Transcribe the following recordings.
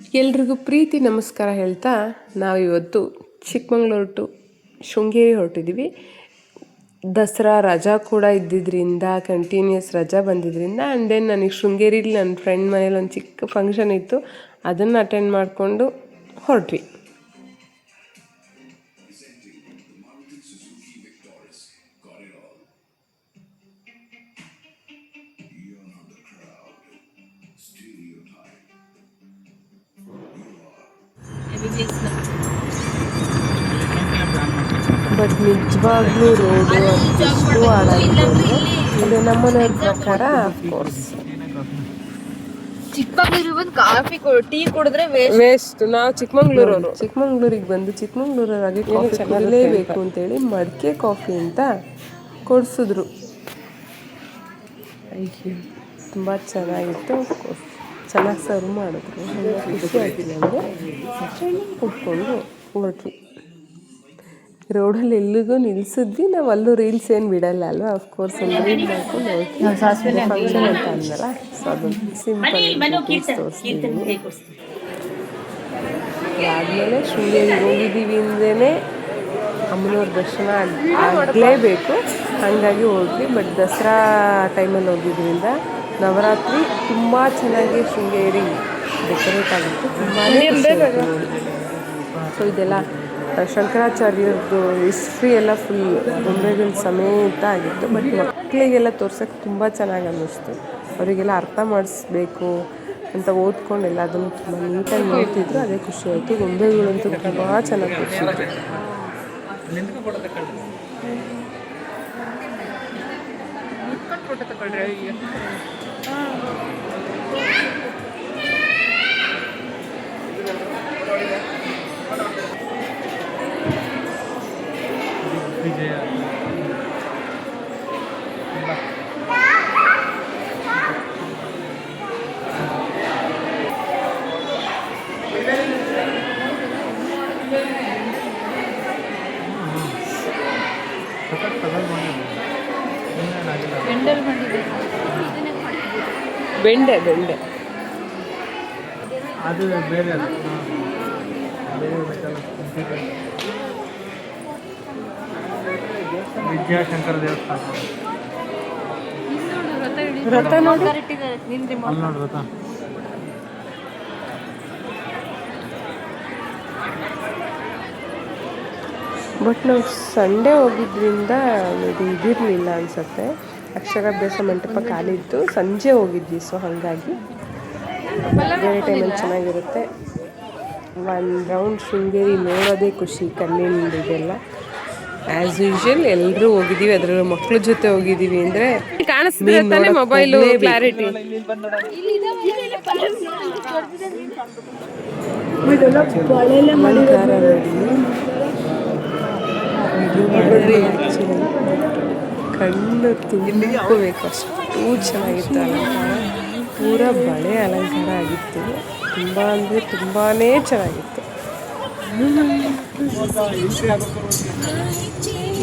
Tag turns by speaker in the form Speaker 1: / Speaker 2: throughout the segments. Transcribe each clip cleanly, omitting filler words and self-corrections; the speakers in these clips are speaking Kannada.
Speaker 1: ಎಲ್ರಿಗೂ ಪ್ರೀತಿ ನಮಸ್ಕಾರ ಹೇಳ್ತಾ ನಾವಿವತ್ತು ಚಿಕ್ಕಮಂಗ್ಳೂರು ಟು ಶೃಂಗೇರಿ ಹೊರಟಿದ್ದೀವಿ. ದಸರಾ ರಜಾ ಕೂಡ ಇದ್ದಿದ್ದರಿಂದ ಕಂಟಿನ್ಯೂಸ್ ರಜಾ ಬಂದಿದ್ದರಿಂದ ಆ್ಯಂಡ್ ದೆನ್ ನನಗೆ ಶೃಂಗೇರಿಲಿ ನನ್ನ ಫ್ರೆಂಡ್ ಮನೇಲಿ ಒಂದು ಚಿಕ್ಕ ಫಂಕ್ಷನ್ ಇತ್ತು, ಅದನ್ನು ಅಟೆಂಡ್ ಮಾಡಿಕೊಂಡು ಹೊರಟ್ವಿ. ಬಟ್ ನಿಜವಾಗ್ಲೂ ರೋಡು ಅಷ್ಟು ಹಾಳಾಗಿದೆ. ಇದು ನಮ್ಮನೆಯವ್ರ ಪ್ರಕಾರ ಅಫ್ಕೋರ್ಸ್
Speaker 2: ಚಿಕ್ಕಮಂಗ್ಳೂರಿಗೆ ಬಂದು ಕಾಫಿ ಟೀ ಕುಡಿದ್ರೆ
Speaker 1: ವೇಸ್ಟ್. ನಾವು ಚಿಕ್ಕಮಂಗ್ಳೂರಿಗೆ ಬಂದು ಚಿಕ್ಕಮಂಗ್ಳೂರಾಗಿ ಕಾಫಿ ಕುಡಿಲೇಬೇಕು ಅಂತೇಳಿ ಮಡಿಕೆ ಕಾಫಿ ಅಂತ ಕೊಡಿಸಿದ್ರು. ತುಂಬ ಚೆನ್ನಾಗಿತ್ತು, ಚೆನ್ನಾಗಿ ಸರ್ವ್ ಮಾಡಿದ್ರು. ಖುಷಿ ಆಯ್ತು ನಮಗೆ. ಕುಟ್ಕೊಂಡು ಹೊರಟ್ವಿ. ರೋಡಲ್ಲಿ ಎಲ್ಲಿಗೂ ನಿಲ್ಸಿದ್ವಿ. ನಾವು ಅಲ್ಲೂ ರೀಲ್ಸ್ ಏನು ಬಿಡಲ್ಲ ಅಲ್ವಾ, ಅಫ್ಕೋರ್ಸ್ ಒಂದು ರೀಲ್ ಮಾಡ್ಕೊಂಡು ಫಂಕ್ಷನ್ ಅಂತ ಅಂದಲ್ಲ, ಸೊ ಅದೊಂದು ಸಿಂಪಲ್ ತೋರಿಸ್ತಿದ್ದೀನಿ. ಅದಾದಮೇಲೆ ಶೃಂಗೇರಿಗೆ ಹೋಗಿದ್ದೀವಿ ಅಂದೇ ಅಮ್ಮನವ್ರ ದರ್ಶನ ಆಗಲೇಬೇಕು, ಹಾಗಾಗಿ ಹೋದ್ವಿ. ಬಟ್ ದಸರಾ ಟೈಮಲ್ಲಿ ಹೋಗಿದ್ರಿಂದ ನವರಾತ್ರಿ ತುಂಬ ಚೆನ್ನಾಗಿ ಶೃಂಗೇರಿ ಡೆಕೋರೇಟ್ ಆಗಿತ್ತು, ತುಂಬಾ. ಸೊ ಇದೆಲ್ಲ ಶಂಕರಾಚಾರ್ಯರದ್ದು ಹಿಸ್ಟ್ರಿ ಎಲ್ಲ ಫುಲ್ ಗೊಂಬೆಗಳ ಸಮೇತ ಆಗಿತ್ತು. ಬಟ್ ಮಕ್ಕಳಿಗೆಲ್ಲ ತೋರ್ಸೋಕ್ಕೆ ತುಂಬ ಚೆನ್ನಾಗಿ ಅನ್ನಿಸ್ತು. ಅವರಿಗೆಲ್ಲ ಅರ್ಥ ಮಾಡಿಸ್ಬೇಕು ಅಂತ ಓದ್ಕೊಂಡೆಲ್ಲ ಅದನ್ನು ತುಂಬ ನೀಟಾಗಿ ನೋಡ್ತಿದ್ರು, ಅದೇ ಖುಷಿ ಆಯಿತು. ಗೊಂಬೆಗಳಂತೂ ತುಂಬ ಚೆನ್ನಾಗಿ ತೋರಿಸಿದ್ರು. ಬೆಂಡೆ
Speaker 3: ಅದು ಬೇರೆ ವಿದ್ಯಾಶಂಕರ ದೇವಸ್ಥಾನ
Speaker 1: ರಥ ನೋಡಿ,
Speaker 3: ರಥ.
Speaker 1: ಬಟ್ ನಾವು ಸಂಡೇ ಹೋಗಿದ್ರಿಂದ ಇದಿರಲಿಲ್ಲ ಅನಿಸುತ್ತೆ, ಅಕ್ಷರಾಭ್ಯಾಸ ಮಂಟಪ ಖಾಲಿ ಇತ್ತು. ಸಂಜೆ ಹೋಗಿದ್ವಿ, ಸೊ ಹಾಗಾಗಿ ಬೇರೆ ಟೈಮಲ್ಲಿ ಚೆನ್ನಾಗಿರುತ್ತೆ. ಒಂದು ರೌಂಡ್ ಶೃಂಗೇರಿ ನೋಡೋದೇ ಖುಷಿ, ಕಲ್ಲಿಂದೆಲ್ಲ. ಆ್ಯಸ್ ಯೂಶುವಲ್ ಎಲ್ಲರೂ ಹೋಗಿದ್ದೀವಿ, ಅದರಲ್ಲೂ ಮಕ್ಳ ಜೊತೆ ಹೋಗಿದ್ದೀವಿ ಅಂದರೆ ಕಾಣಿಸ್ತಿರ್ತಾನೆ ಮೊಬೈಲು ಕ್ಲಾರಿಟಿ. ಕಣ್ಣು ತುಂಬಬೇಕು, ಅಷ್ಟು ಚೆನ್ನಾಗಿತ್ತು ಅಲಂಕಾರ. ಪೂರ ಬಳೆ ಅಲಂಕಾರ ಆಗಿತ್ತು, ತುಂಬ ಅಂದರೆ ತುಂಬಾ ಚೆನ್ನಾಗಿತ್ತು.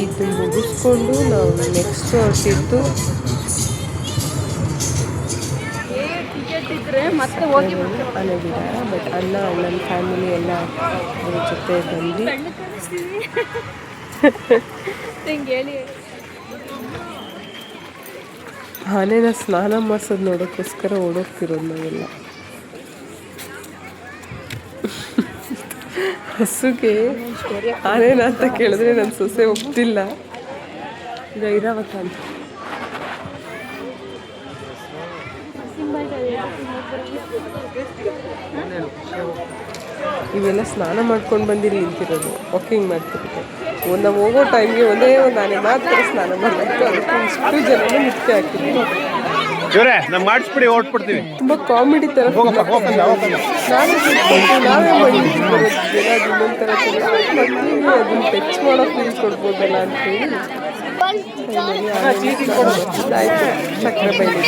Speaker 1: ಇದು ಮುಗಿಸ್ಕೊಂಡು ನಾವು ನೆಕ್ಸ್ಟ್ ಹೊರಟಿದ್ದು ಅನಗಿಡ. ಬಟ್ ಅಣ್ಣನ ಫ್ಯಾಮಿಲಿ ಎಲ್ಲ ಅವ್ರ ಜೊತೆ ಬಂದು ಆನೆನ ಸ್ನಾನ ಮಾಡಿಸೋದು ನೋಡೋಕ್ಕೋಸ್ಕರ ಓಡೋಗ್ತಿರೋದು ನಾವೆಲ್ಲ. ಹಸುಗೆ ಆನೆನ ಅಂತ ಕೇಳಿದ್ರೆ ನನ್ನ ಸೊಸೆ ಒಪ್ತಿಲ್ಲ, ಗೈರಾವತ ಅಂತ. ಇವೆಲ್ಲ ಸ್ನಾನ ಮಾಡ್ಕೊಂಡು ಬಂದಿರಿ ನಿಂತಿರೋದು, ವಾಕಿಂಗ್ ಮಾಡ್ತಿರುತ್ತೆ. ನಾವು ಹೋಗೋ ಟೈಮ್ಗೆ ಒಂದೇ ಒಂದು ಆನೆ ಮಾತ್ರ ಸ್ನಾನ ಮಾಡಬೇಕು, ಅದಕ್ಕೆ ಇಷ್ಟು ಜನನೇ ಮುಖ್ಯ ಹಾಕಿದ್ವಿ. ತುಂಬ ಕಾಮಿಡಿ ಥರ ನಾವೇ ಮಾಡಿರ್ತೀವಿ ಇನ್ನೊಂದು ಥರ ಮಕ್ಕಳಿಗೆ ಅದನ್ನು ಟಚ್ ಮಾಡೋ ಫೀಲ್ ಕೊಡ್ಬೋದಲ್ಲ ಅಂತೇಳಿ ಆಯಿತು. ಸಕ್ಕರೆ ಬೈಲಿ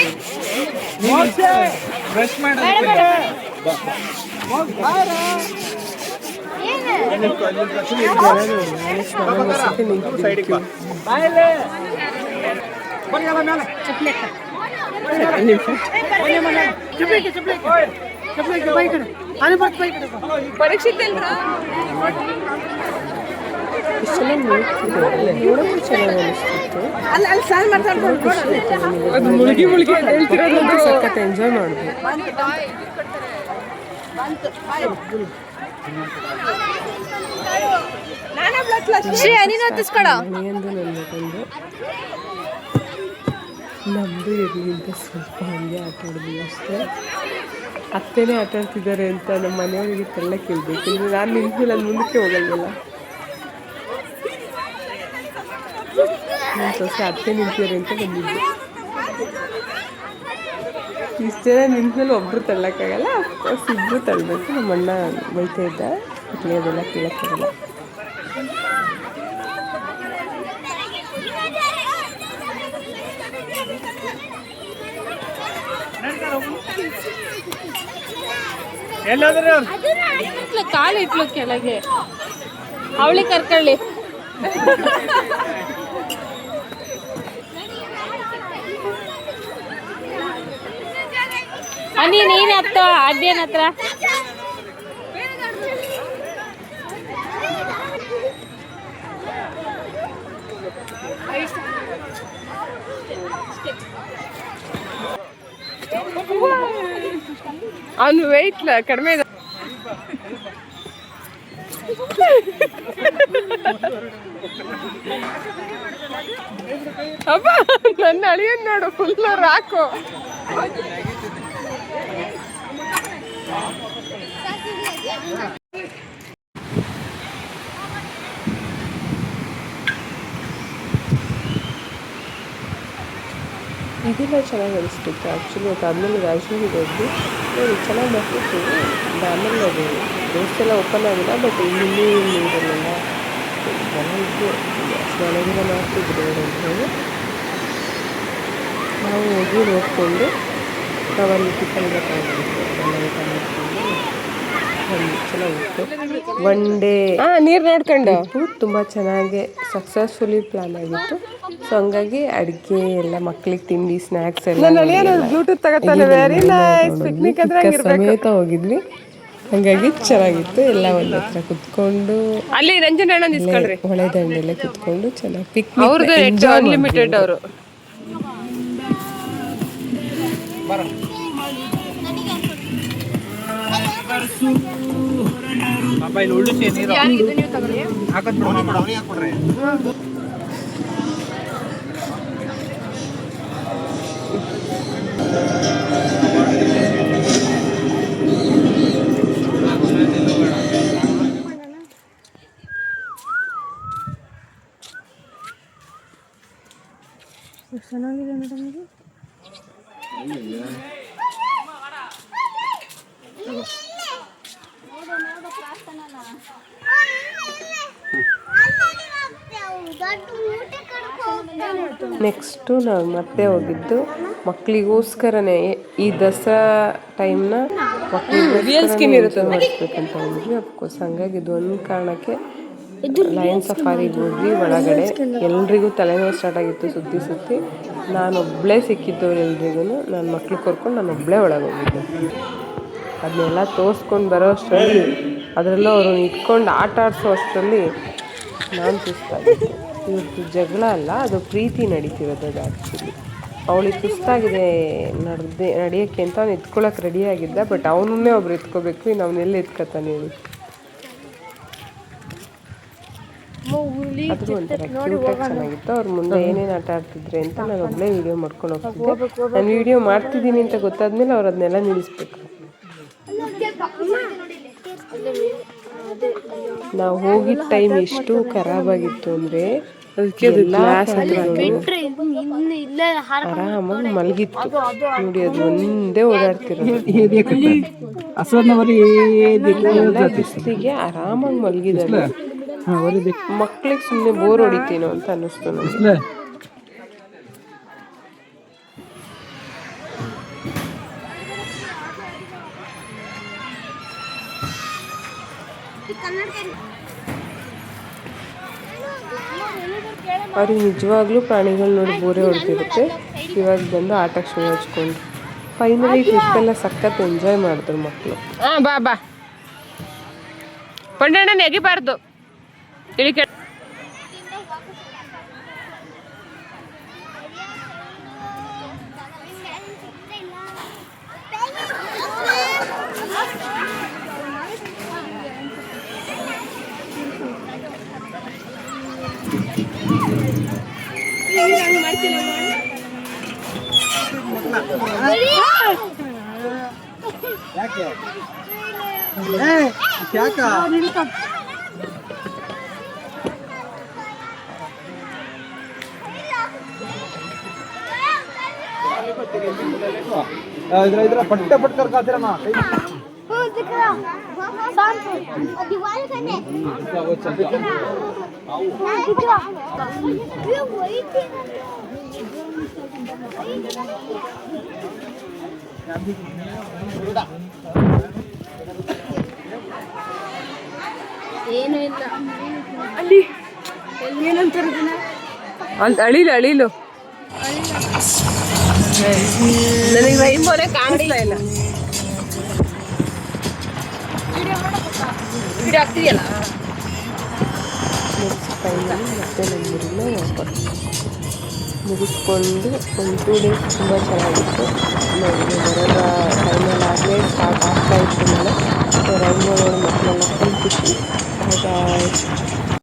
Speaker 2: ಪರೀಕ್ಷಿತ್ ಅಲ್ವಾ
Speaker 1: ಇಷ್ಟು ಚೆನ್ನಾಗಿ ನೋಡ್ತಿದ್ದೆ ನೋಡೋಕ್ಕೂ ಚೆನ್ನಾಗಿ ಅನಿಸ್ತಿತ್ತು. ಸಖತ್ ಎಂಜಾಯ್ ಮಾಡಿದ್ವಿ. ಮನೆಯಂದು ನನ್ಗೊಂಡು ನಮ್ಮದು ಇರಲಿ ಅಂತ ಸ್ವಲ್ಪ ಹಂಗೆ ಆಟ ಆಡಿದ್ವಿ ಅಷ್ಟೇ. ಅತ್ತೆನೇ ಆಟ ಆಡ್ತಿದ್ದಾರೆ ಅಂತ ನಮ್ಮ ಮನೆಯವರಿಗೆ ತೆಲ್ಲ ಕೇಳಬೇಕು. ಇನ್ನು ನಾನು ನಿಂತು ನಾನು ಮುಂದಕ್ಕೆ ಹೋಗಲ್ವಲ್ಲ. ನನ್ನ ಸೊಸೆ ಅತ್ತೆ ನಿಂತಿದ್ದಾರೆ ಅಂತ ಬಂದಿದ್ದೆ. ಇಷ್ಟು ಜನ ನಿಂತಮೇಲೆ ಒಬ್ಬರು ತಳ್ಳೋಕ್ಕಾಗಲ್ಲ. ಅಫ್ಕೋರ್ಸ್ ಇಬ್ಬರು ತಳ್ಳಬೇಕು. ನಮ್ಮ ಅಣ್ಣ ಬೈತಾ ಇದ್ದ ಅದೆಲ್ಲ ಕೇಳೋಕ್ಕಾಗಲ್ಲ.
Speaker 2: ಕಾಲು ಇಟ್ಲು ಕೆಳಗೆ ಅವಳಿ ಕರ್ಕೊಳ್ಳಿ. ನೀನ್ ಹತ್ತ ಅದೇನ ಹತ್ರ
Speaker 1: ಅವನು ವೆಯ್ಟ್ ಕಡಿಮೆ ಇದೆ. ಅಪ್ಪ ನನ್ನ ಅಳಿಯನ್ ನೋಡು ಫುಲ್ ರಾಕು. ಇದೆಲ್ಲ ಚೆನ್ನಾಗಿ ಅನಿಸ್ತಿತ್ತು ಆ್ಯಕ್ಚುಲಿ. ಅದಾದಮೇಲೆ ರಾಜನೂರಿಗೆ ಹೋದ್ವಿ. ಚೆನ್ನಾಗಿ ಬರ್ತಿತ್ತು. ಆಮೇಲೆ ಅದು ದೇವಸ್ಥಾನ ಓಪನ್ ಆಗಿಲ್ಲ, ಬಟ್ ಇಲ್ಲಿ ನೀರಲ್ಲೆಲ್ಲ ಜನ ಇದ್ದು ಸ್ನಾನಗಿರ ಮಾಡ್ತಿದ್ರು ಅಂತ ಹೇಳಿ ನಾವು ಹೋಗಿ ನೋಡಿಕೊಂಡು ನಾವಲ್ಲಿ ಟಿಫನ್ ಎಲ್ಲ ತಗೊಂಡಿದ್ವಿ. ಎಲ್ಲ ಊಟ ಮಾಡಿಕೊಂಡು ಚೆನ್ನಾಗಿತ್ತು. ಒನ್ ಡೇ ನೀರು ನೋಡ್ಕೊಂಡು ತುಂಬ ಚೆನ್ನಾಗಿ ಸಕ್ಸಸ್ಫುಲ್ಲಿ ಪ್ಲಾನ್ ಆಗಿತ್ತು. ಸೊ ಹಂಗಾಗಿ ಅಡುಗೆ ಎಲ್ಲ ಮಕ್ಳಿಗೆ ತಿಂಡಿ ಸ್ನ್ಯಾಕ್ಸ್ ಎಲ್ಲ ಬ್ಲೂಟೂತ್ ಸಮೇತ ಹೋಗಿದ್ವಿ. ಹಂಗಾಗಿ ಚೆನ್ನಾಗಿತ್ತು. ಎಲ್ಲ ಒಂದ್ ಹತ್ರ ಕುತ್ಕೊಂಡು ಅಲ್ಲಿ ಹೊಳೆ ದಂಡೆಲ್ಲ ಕುತ್ಕೊಂಡು ಚೆನ್ನಾಗಿ ಪಿಕ್ನಿಕ್ ಅನ್ಲಿಮಿಟೆಡ್ ಅವರು ಚೆನ್ನಾಗಿದೆ ಮೇಡಮ್ ಇದು. ನೆಕ್ಸ್ಟು ನಾವು ಮತ್ತೆ ಹೋಗಿದ್ದು ಮಕ್ಕಳಿಗೋಸ್ಕರನೇ ಈ ದಸರಾ ಟೈಮ್ನ ಮಕ್ಕಳಿಗೋಸ್ಕರ ಮಾಡಿಸ್ಬೇಕಂತ ಹೋಗಿದ್ವಿ. ಅಫ್ಕೋರ್ಸ್ ಹಂಗಾಗಿ ಇದು ಒಂದು ಕಾರಣಕ್ಕೆ ಲಯನ್ ಸಫಾರಿಗೆ ಹೋದ್ವಿ. ಒಳಗಡೆ ಎಲ್ರಿಗೂ ತಲೆನೋವು ಸ್ಟಾರ್ಟ್ ಆಗಿತ್ತು ಸುತ್ತಿ ಸುತ್ತಿ. ನಾನೊಬ್ಬಳೇ ಸಿಕ್ಕಿದ್ದವ್ರು ಎಲ್ರಿಗೂ. ನನ್ನ ಮಕ್ಳು ಕರ್ಕೊಂಡು ನಾನೊಬ್ಬಳೇ ಒಳಗೆ ಹೋಗಿದ್ದೆ. ಅದನ್ನೆಲ್ಲ ತೋರಿಸ್ಕೊಂಡು ಬರೋ ಅಷ್ಟರಲ್ಲಿ ಅದರಲ್ಲೂ ಅವರು ಇಟ್ಕೊಂಡು ಆಟ ಆಡಿಸೋ ಅಷ್ಟರಲ್ಲಿ ನಾನು ಸುಸ್ತಾಗಿದ್ದೆ. ಇವತ್ತು ಜಗಳ ಅಲ್ಲ, ಅದು ಪ್ರೀತಿ ನಡೀತಿರೋದು. ಅದು ಆ್ಯಕ್ಚುಲಿ ಅವಳಿಗೆ ಸುಸ್ತಾಗಿದೆ ನಡೆಯೋಕ್ಕೆ ಅಂತ ಅವ್ನು ಎತ್ಕೊಳ್ಳೋಕೆ ರೆಡಿಯಾಗಿದ್ದ. ಬಟ್ ಅವನನ್ನೇ ಒಬ್ರು ಎತ್ಕೋಬೇಕು. ಇನ್ನು ಅವನ್ನೆಲ್ಲ ಎತ್ಕೊತಾನೆ ಹೇಳಿ. ಅದು ಒಂಥರ ಕ್ಯೂಟಾಗಿ ಚೆನ್ನಾಗಿತ್ತು. ಅವ್ರ ಮುಂದೆ ಏನೇನು ಆಟ ಆಡ್ತಿದ್ರೆ ಅಂತ ನಾನು ಒಬ್ಬಳೇ ವೀಡಿಯೋ ಮಾಡ್ಕೊಂಡು ಹೋಗ್ತಿದ್ದೆ. ನಾನು ವೀಡಿಯೋ ಮಾಡ್ತಿದ್ದೀನಿ ಅಂತ ಗೊತ್ತಾದ್ಮೇಲೆ ಅವ್ರು ಅದನ್ನೆಲ್ಲ ನಿಲ್ಲಿಸ್ಬೇಕು. ನಾವು ಹೋಗಿದ್ದ ಟೈಮ್ ಎಷ್ಟು ಖರಾಬಾಗಿತ್ತು ಅಂದರೆ ಆರಾಮಾಗಿ ಮಲಗಿತ್ತು. ನೋಡಿ ಅದು ಒಂದೇ ಓಡಾಡ್ತಿರೋದು. ಬಿಸಿಲಿಗೆ ಆರಾಮಾಗಿ ಮಲಗಿದ್ದಾರೆ. ಮಕ್ಳಿಗೆ ಸುಮ್ಮನೆ ಬೋರ್ ಹೊಡಿತೀನೋ ಅಂತ ಅನ್ನಿಸ್ತು ನನಗೆ. ಅವ್ರಿಗೆ ನಿಜವಾಗ್ಲೂ ಪ್ರಾಣಿಗಳು ನೋಡಿ ಬೋರೇ ಹೊಡ್ತಿರುತ್ತೆ. ಇವಾಗ ಬಂದು ಆಟಕ್ಕೆ ಶುರು ಹಚ್ಕೊಂಡು ಫೈನಲಿ ಟ್ರಿಪ್ಪೆಲ್ಲ ಸಖತ್ ಎಂಜಾಯ್ ಮಾಡಿದ್ರು ಮಕ್ಕಳು. ಬಾ ಬಾ ಪಂಡಣ್ಣ ನೆಗಿಬಾರ್ದು ಇಳಿ ಕೆಳ
Speaker 3: इधर पट्टे पट कर खाते रहना
Speaker 4: दिख रहा शांत दीवार करने दिख रहा ये वही थी
Speaker 2: ಏನು ಇಲ್ಲ
Speaker 1: ಅಲ್ಲಿ
Speaker 2: ಏನಂತಾರೆ
Speaker 1: ಅಂತ ಅಳಿಲು ಅಳಿಲು ನನಗೆ ರೈನ್ಬೋನೇ ಕಾಣಿಸ್ತಾ ಇಲ್ಲ
Speaker 2: ವಿಡಿಯೋ ಆಗ್ತಿದೆಯಲ್ಲ
Speaker 1: ನೆಕ್ಸ್ಟ್ ಟೈಮಲ್ಲಿ ಮತ್ತೆ ನಮ್ಮೂರನ್ನ ವಾಪಸ್ ಮುಗಿಸ್ಕೊಂಡು ಒಂದು 2 ಡೇಸ್ ತುಂಬ ಚೆನ್ನಾಗಿತ್ತು ನನಗೆ ಬರೋದ ಟೈಮಲ್ಲಿ ಆಗಲೇ ಸ್ಟಾರ್ಟ್ ಆಗ್ತಾ ಇತ್ತು ಮಳೆ ರೈನ್ಬೋ ನೋಡಿ ಮಕ್ಕಳೆಲ್ಲ ಫುಲ್ ಖುಷಿ. ಬಾಯ್.